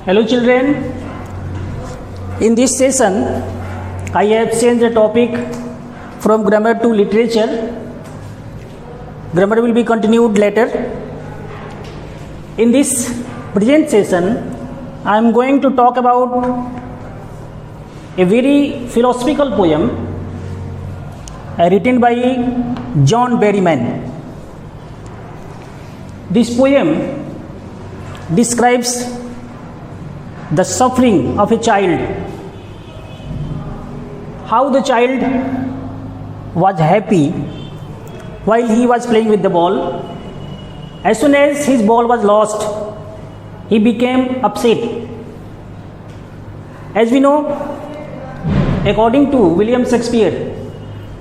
Hello children, in this session I have changed the topic from grammar to literature. Grammar will be continued later. In this present session I am going to talk about a very philosophical poem written by John Berryman. This poem describes the suffering of a child, how the child was happy while he was playing with the ball. As soon as his ball was lost, he became upset. As we know, according to William Shakespeare,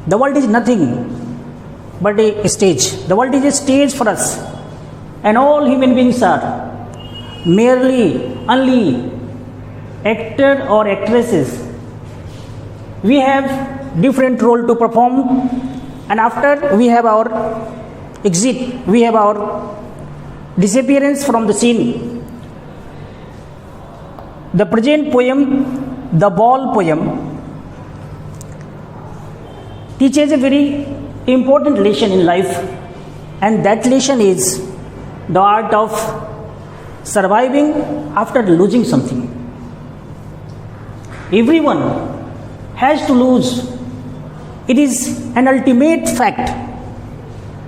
the world is nothing but a stage. The world is a stage for us, and all human beings are only actor or actresses. We have different role to perform, and after we have our exit, we have our disappearance from the scene. The present poem, the ball poem, teaches a very important lesson in life, and that lesson is the art of surviving after losing something. Everyone has to lose. It is an ultimate fact.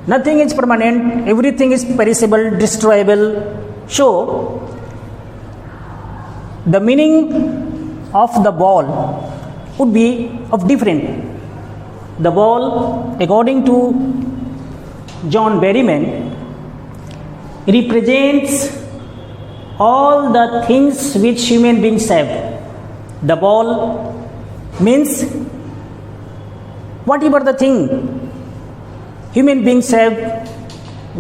Nothing is permanent, everything is perishable, destroyable. So, the meaning of the ball would be of different. The ball, according to John Berryman, represents all the things which human beings have. The ball means whatever the thing human beings have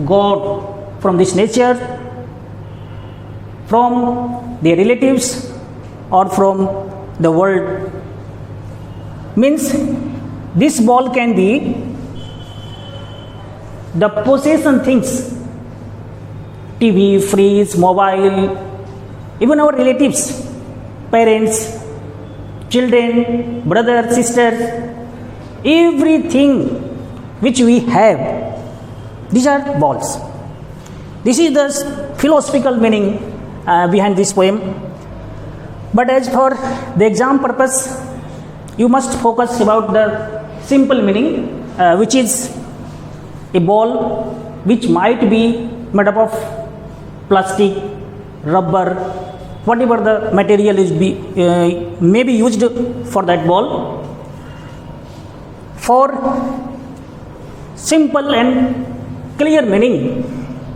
got from this nature, from their relatives or from the world. Means this ball can be the possession things, TV, fridge, mobile, even our relatives, parents, children, brothers, sisters, everything which we have, these are balls. This is the philosophical meaning behind this poem. But as for the exam purpose, you must focus about the simple meaning, which is a ball which might be made up of plastic, rubber, whatever the material is may be used for that ball. For simple and clear meaning,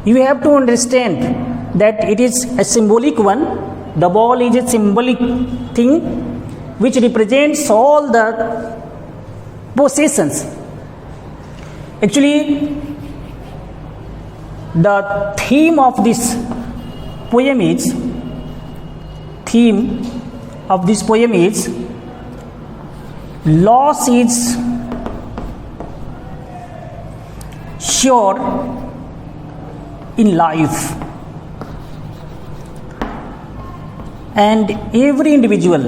you have to understand that it is a symbolic one. The ball is a symbolic thing which represents all the possessions. Actually, the theme of this poem is loss is sure in life, and every individual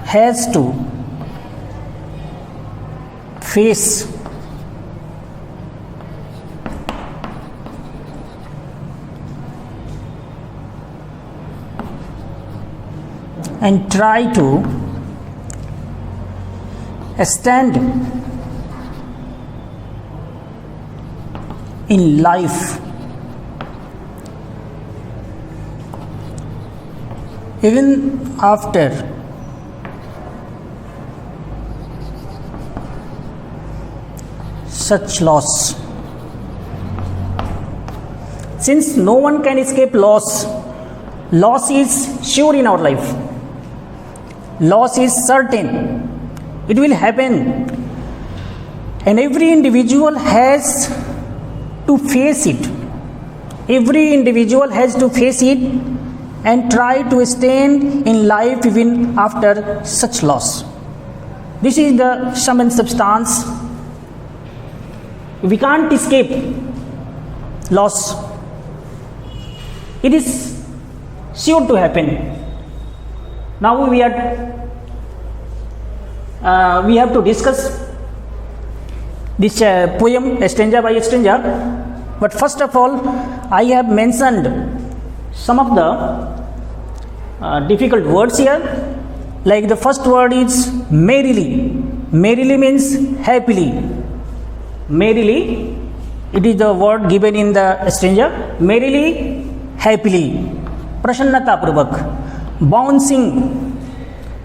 has to face and try to stand in life even after such loss. Since no one can escape loss, loss is sure in our life. Loss is certain. It will happen. And every individual has to face it. Every individual has to face it and try to stand in life even after such loss. This is the sum and substance We can't escape loss. It is sure to happen. Now we have to discuss this poem stanza by stanza. But first of all, I have mentioned some of the difficult words here. Like the first word is merrily. Merrily means happily. Merrily, it is the word given in the stanza. Merrily, happily. Prasannata purvak. Bouncing.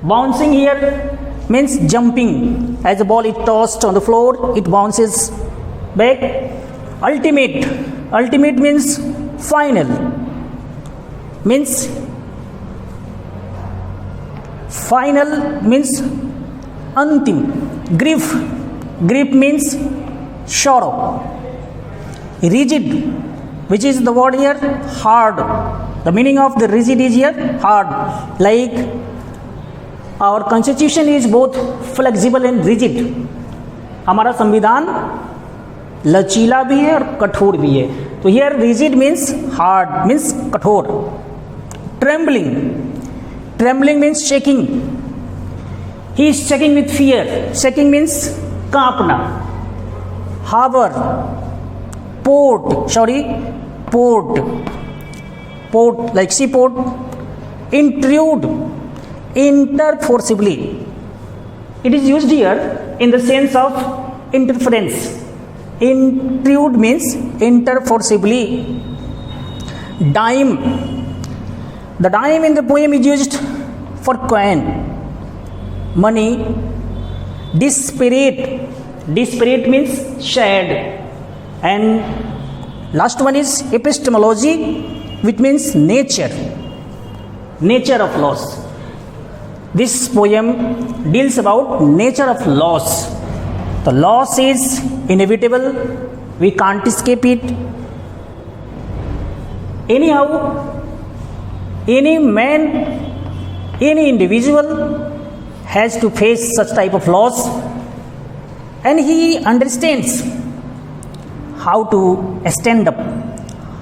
Bouncing here means jumping. As the ball is tossed on the floor, it bounces back. Ultimate. Ultimate means final. Means final means antim. Grief. Grief means sorrow. Rigid, which is the word here, hard. The meaning of the rigid is here hard. Like our constitution is both flexible and rigid. हमारा संविधान लचीला भी है और कठोर भी है. तो here rigid means hard, means कठोर. Trembling. Trembling means shaking. He is shaking with fear. Shaking means कांपना. Harbor. Port. Port. Port like seaport. Intrude. Enter forcibly. It is used here in the sense of interference. Intrude means enter forcibly. Dime. The dime in the poem is used for coin, money. Disparate. Disparate means sad. And last one is epistemology, which means nature. Nature of loss. This poem deals about nature of loss. The loss is inevitable. We can't escape it. Anyhow, any man, any individual has to face such type of loss, and he understands how to stand up,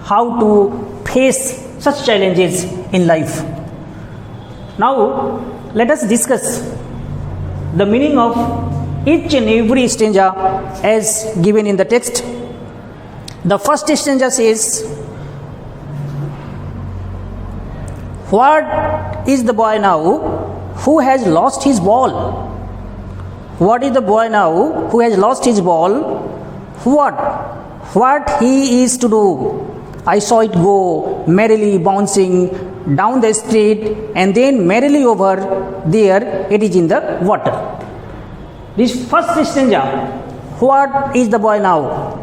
how to face such challenges in life. Now, let us discuss the meaning of each and every stanza as given in the text. The first stanza says, what is the boy now who has lost his ball? What is the boy now who has lost his ball? What he is to do? I saw it go merrily bouncing down the street, and then merrily over there it is in the water. This first stanza, what is the boy now?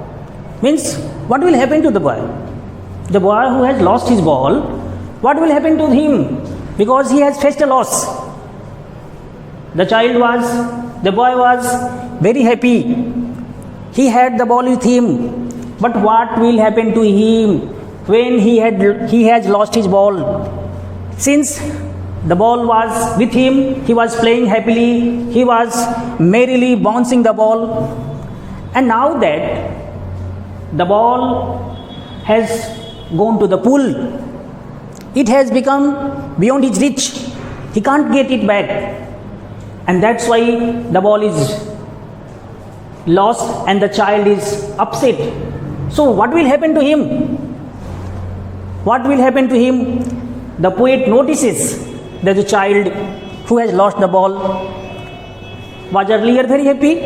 Means what will happen to the boy? The boy who has lost his ball, what will happen to him? Because he has faced a loss. The boy was very happy. He had the ball with him. But what will happen to him when he has lost his ball? Since the ball was with him, he was playing happily, he was merrily bouncing the ball. And now that the ball has gone to the pool, it has become beyond his reach. He can't get it back. And that's why the ball is lost and the child is upset. So what will happen to him? What will happen to him? The poet notices that the child who has lost the ball was earlier very happy,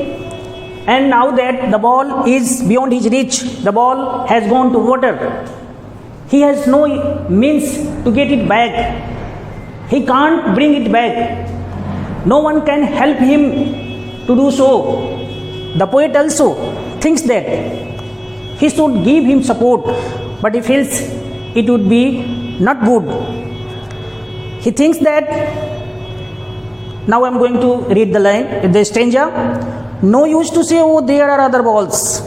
and now that the ball is beyond his reach, the ball has gone to water, he has no means to get it back. He can't bring it back. No one can help him to do so. The poet also thinks that he should give him support, but he feels it would be not good. He thinks that, now I am going to read the stanza. No use to say, oh, there are other balls.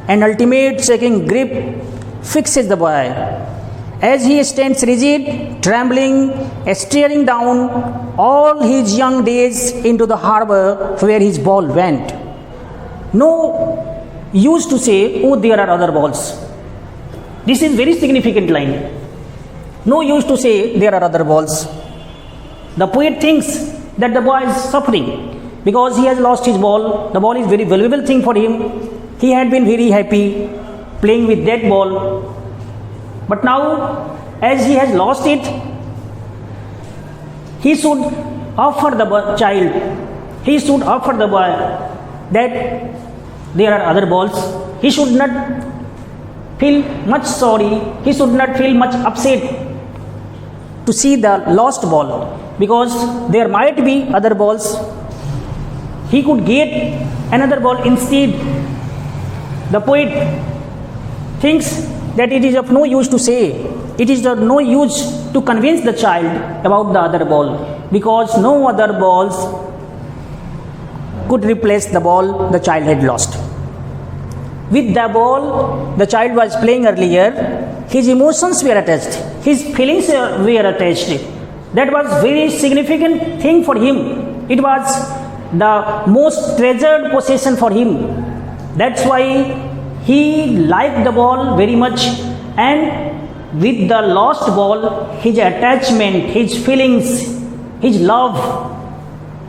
An ultimate shaking grip fixes the boy. As he stands rigid, trembling, staring down all his young days into the harbor where his ball went. No used to say, oh, there are other balls. This is very significant line. No use to say there are other balls. The poet thinks that the boy is suffering because he has lost his ball. The ball is very valuable thing for him. He had been very happy playing with that ball. But now, as he has lost it, he should offer the child, he should offer the boy that there are other balls. He should not feel much sorry, he should not feel much upset to see the lost ball, because there might be other balls. He could get another ball instead. The poet thinks that it is of no use to say, it is of no use to convince the child about the other ball, because no other balls could replace the ball the child had lost. With the ball the child was playing earlier, his emotions were attached, his feelings were attached. That was very significant thing for him. It was the most treasured possession for him. That's why he liked the ball very much, and with the lost ball, his attachment, his feelings, his love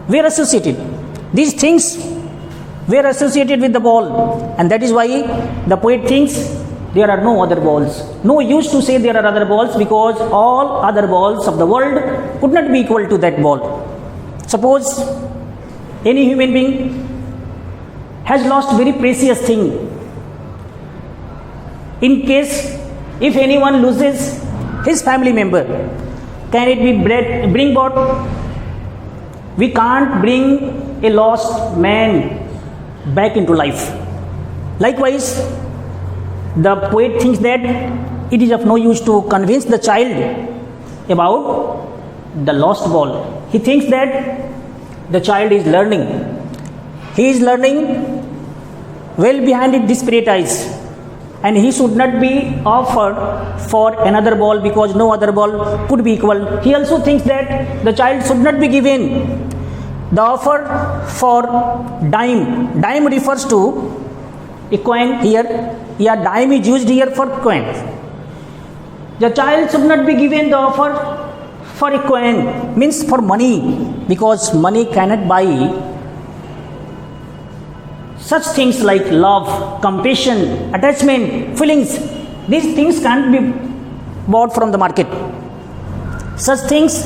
were associated. These things were associated with the ball, and that is why the poet thinks there are no other balls. No use to say there are other balls, because all other balls of the world could not be equal to that ball. Suppose any human being has lost very precious thing. In case if anyone loses his family member, can it be bring back? We can't bring a lost man back into life. Likewise, the poet thinks that it is of no use to convince the child about the lost ball. He thinks that the child is learning. He is learning well behind his disparate eyes, and he should not be offered for another ball, because no other ball could be equal. He also thinks that the child should not be given the offer for dime. Dime refers to a coin here. Yeah, dime is used here for coin. The child should not be given the offer for a coin, means for money, because money cannot buy such things like love, compassion, attachment, feelings. These things can't be bought from the market. Such things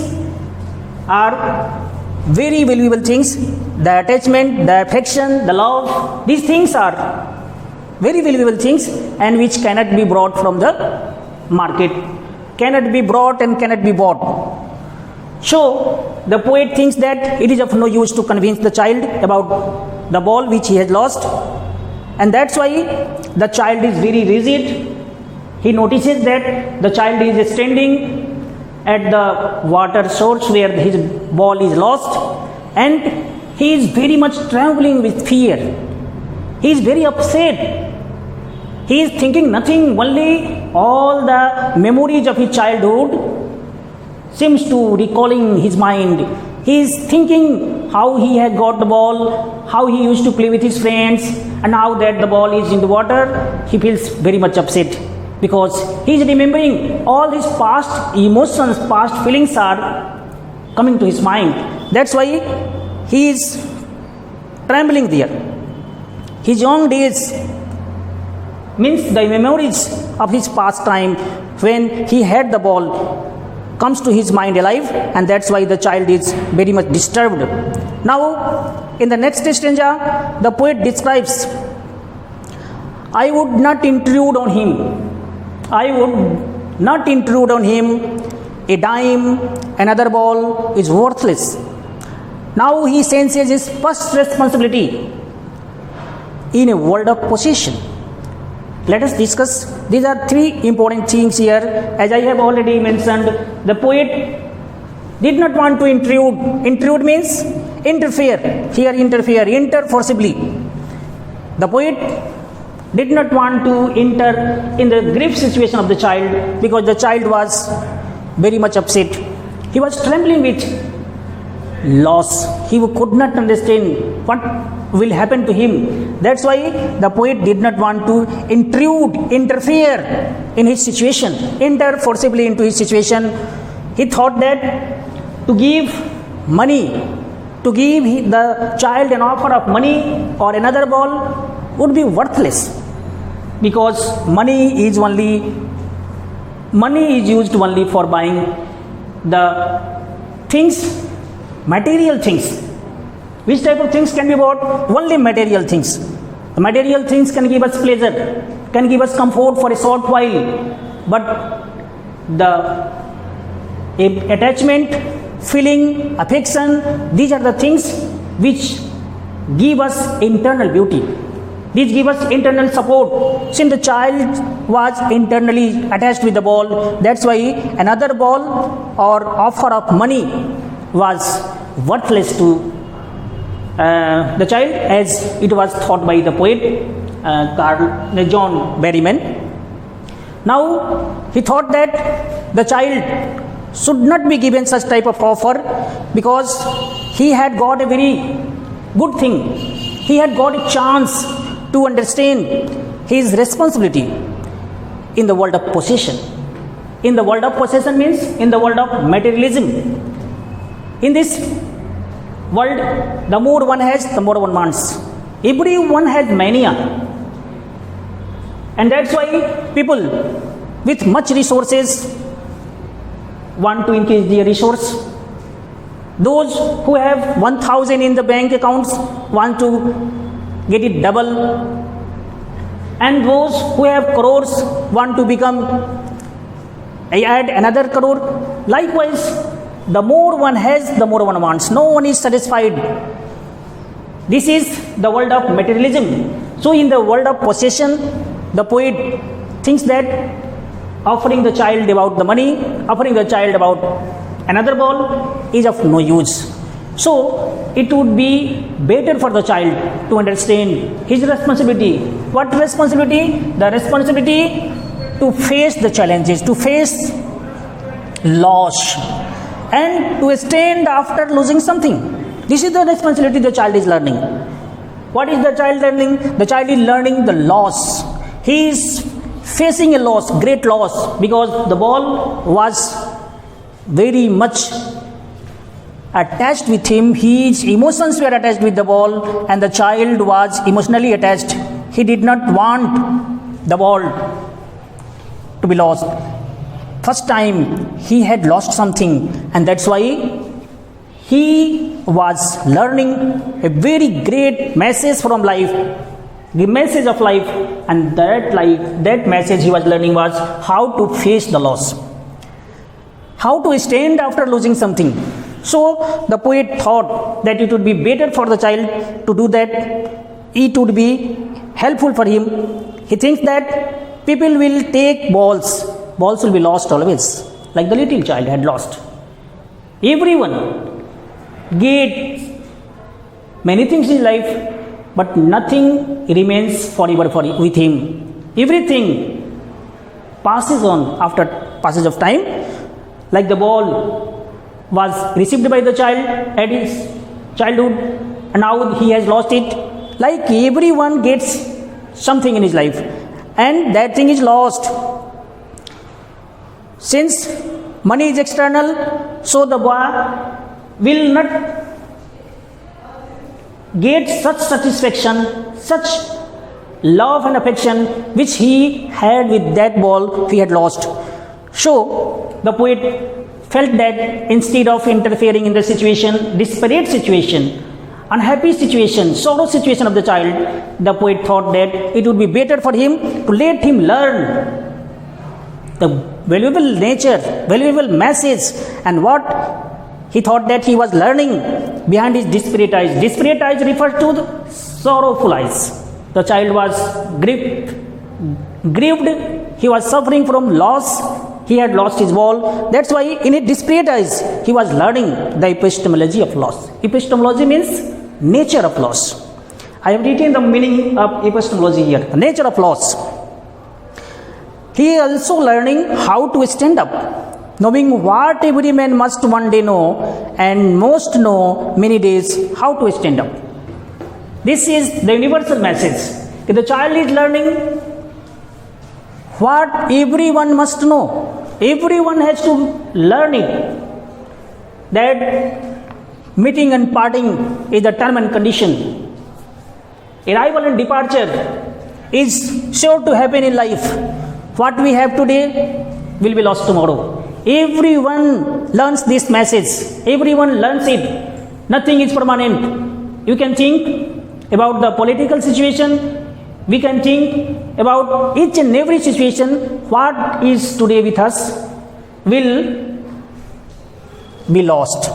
are very valuable things. The attachment, the affection, the love, these things are very valuable things, and which cannot be brought from the market, cannot be brought and cannot be bought. So the poet thinks that it is of no use to convince the child about the ball which he has lost, and that's why the child is very rigid. He notices that the child is standing at the water source where his ball is lost, and he is very much trembling with fear. He is very upset. He is thinking nothing, only all the memories of his childhood seems to recalling his mind. He is thinking how he had got the ball, how he used to play with his friends, and now that the ball is in the water, he feels very much upset, because he is remembering all his past emotions, past feelings are coming to his mind. That's why he is trembling there. His young days, means the memories of his past time when he had the ball, comes to his mind alive, and that's why the child is very much disturbed. Now, in the next stanza, the poet describes, I would not intrude on him. I would not intrude on him. A dime, another ball is worthless. Now he senses his first responsibility in a world of possession. Let us discuss. These are three important things here. As I have already mentioned, the poet did not want to intrude. Intrude means interfere. Here interfere, enter forcibly. The poet did not want to enter in the grief situation of the child, because the child was very much upset. He was trembling with loss. He could not understand what will happen to him. That's why the poet did not want to interfere in his situation, enter forcibly into his situation. He thought that to give money, to give the child an offer of money or another ball would be worthless, because money is used only for buying the things, material things. Which type of things can be bought? Only material things. The material things can give us pleasure, can give us comfort for a short while, but the attachment, feeling, affection, these are the things which give us internal beauty. These give us internal support. Since the child was internally attached with the ball, that's why another ball or offer of money was worthless to the child, as it was thought by the poet John Berryman. Now he thought that the child should not be given such type of offer, because he had got a very good thing. He had got a chance to understand his responsibility in the world of possession. In the world of possession means in the world of materialism. In this world, the more one has, the more one wants. Everyone has mania. And that's why people with much resources want to increase their resource. Those who have 1,000 in the bank accounts want to get it double, and those who have crores want to add another crore. Likewise, the more one has, the more one wants. No one is satisfied. This is the world of materialism. So in the world of possession, the poet thinks that offering the child about the money, offering the child about another ball is of no use. So it would be better for the child to understand his responsibility. What responsibility? The responsibility to face the challenges, to face loss, and to stand after losing something. This is the responsibility the child is learning. What is the child learning? The child is learning the loss. He is facing a loss, great loss, because the ball was very much attached with him. His emotions were attached with the ball, and the child was emotionally attached. He did not want the ball to be lost. First time he had lost something, and that's why he was learning a very great message from life, the message of life, and that message he was learning was how to face the loss, how to stand after losing something. So the poet thought that it would be better for the child to do that. It would be helpful for him. He thinks that people will take balls will be lost always, like the little child had lost. Everyone gets many things in life, but nothing remains forever with him. Everything passes on after passage of time. Like the ball was received by the child at his childhood, and now he has lost it. Like everyone gets something in his life, and that thing is lost. Since money is external, so the boy will not get such satisfaction, such love and affection which he had with that ball he had lost. So the poet felt that instead of interfering in the situation, desperate situation, unhappy situation, sorrow situation of the child, the poet thought that it would be better for him to let him learn the valuable nature, valuable message, and what he thought that he was learning behind his desperate eyes. Desperate eyes refers to the sorrowful eyes. The child was grieved. He was suffering from loss. He had lost his ball. That's why in his desperate eyes, he was learning the epistemology of loss. Epistemology means nature of loss. I have written the meaning of epistemology here, the nature of loss. He is also learning how to stand up, knowing what every man must one day know, and most know many days how to stand up. This is the universal message. If the child is learning what everyone must know, everyone has to learn it, that meeting and parting is the term and condition. Arrival and departure is sure to happen in life. What we have today will be lost tomorrow. Everyone learns this message. Everyone learns it. Nothing is permanent. You can think about the political situation. We can think about each and every situation. What is today with us will be lost.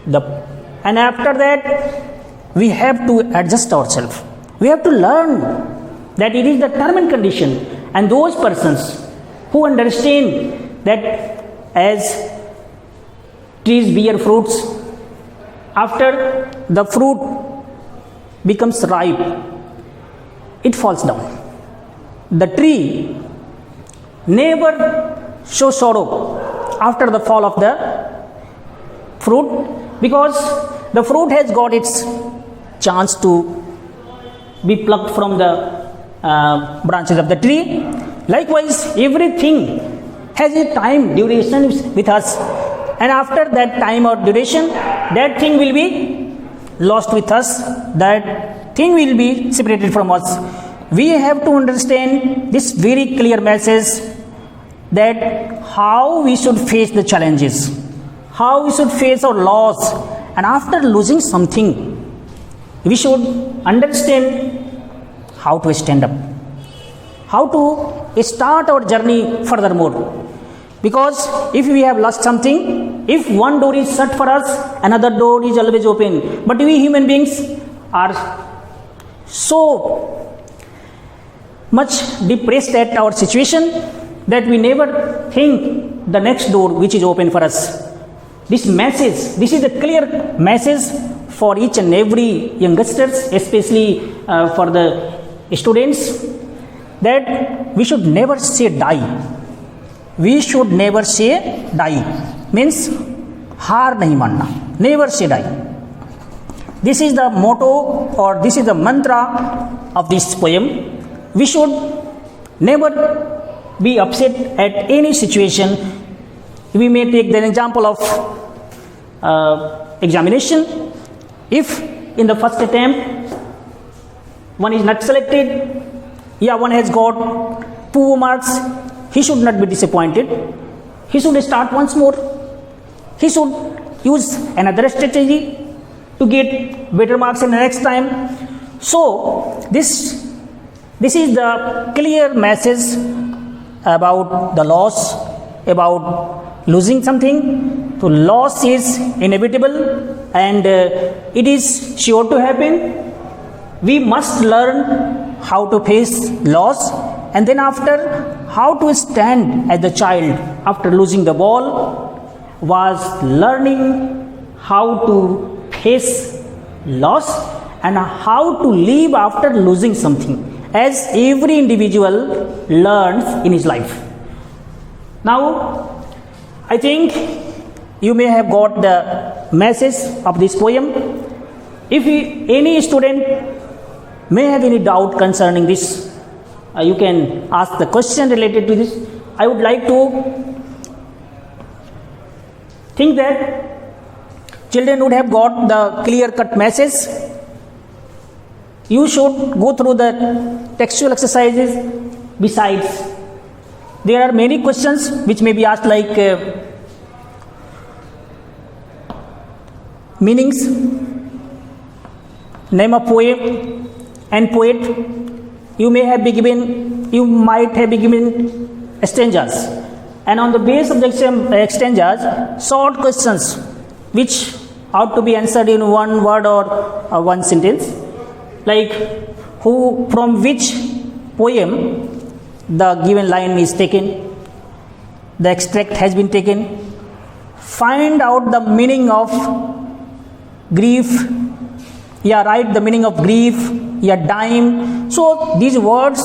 And after that, we have to adjust ourselves. We have to learn that it is the term and condition. And those persons who understand that as trees bear fruits, after the fruit becomes ripe, it falls down. The tree never shows sorrow after the fall of the fruit, because the fruit has got its chance to be plucked from the branches of the tree. Likewise, everything has a time duration with us, and after that time or duration, that thing will be lost with us, that thing will be separated from us. We have to understand this very clear message, that how we should face the challenges, how we should face our loss, and after losing something, we should understand how to stand up, how to start our journey furthermore. Because if we have lost something, if one door is shut for us, another door is always open. But we human beings are so much depressed at our situation that we never think the next door which is open for us. This message, this is a clear message for each and every youngsters, especially for the students, that we should never say die. We should never say die. Means हार नहीं मानना. Never say die. This is the motto, or this is the mantra of this poem. We should never be upset at any situation. We may take the example of examination. If in the first attempt one is not selected, one has got poor marks, he should not be disappointed. He should start once more. He should use another strategy to get better marks in the next time. So this is the clear message about the loss, about losing something. So loss is inevitable, and it is sure to happen. We must learn how to face loss, and then after how to stand as the child after losing the ball was learning how to face loss and how to live after losing something, as every individual learns in his life. Now, I think you may have got the message of this poem. If any student may have any doubt concerning this, you can ask the question related to this. I would like to think that children would have got the clear-cut message. You should go through the textual exercises. Besides, there are many questions which may be asked, like meanings, name of poem and poet. You might have been given stanzas, and on the base of the stanzas, short questions which ought to be answered in one word or one sentence, like from which poem the given line is taken, the extract has been taken, find out the meaning of grief, write the meaning of grief, dime. So these words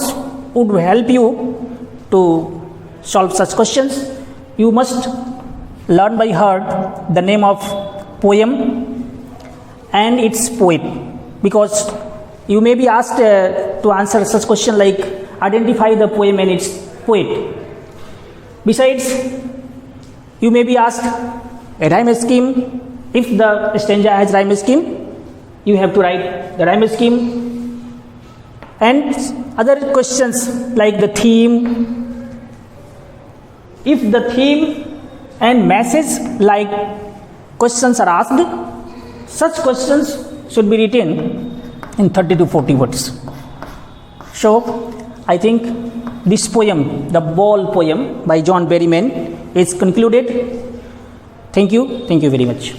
would help you to solve such questions. You must learn by heart the name of poem and its poet. because you may be asked to answer such question like identify the poem and its poet. Besides, you may be asked a rhyme scheme. If the stanza has rhyme scheme, you have to write the rhyme scheme, and other questions like the theme. If the theme and message like questions are asked, such questions should be written in 30 to 40 words. So, I think this poem, the Ball poem by John Berryman, is concluded. Thank you very much.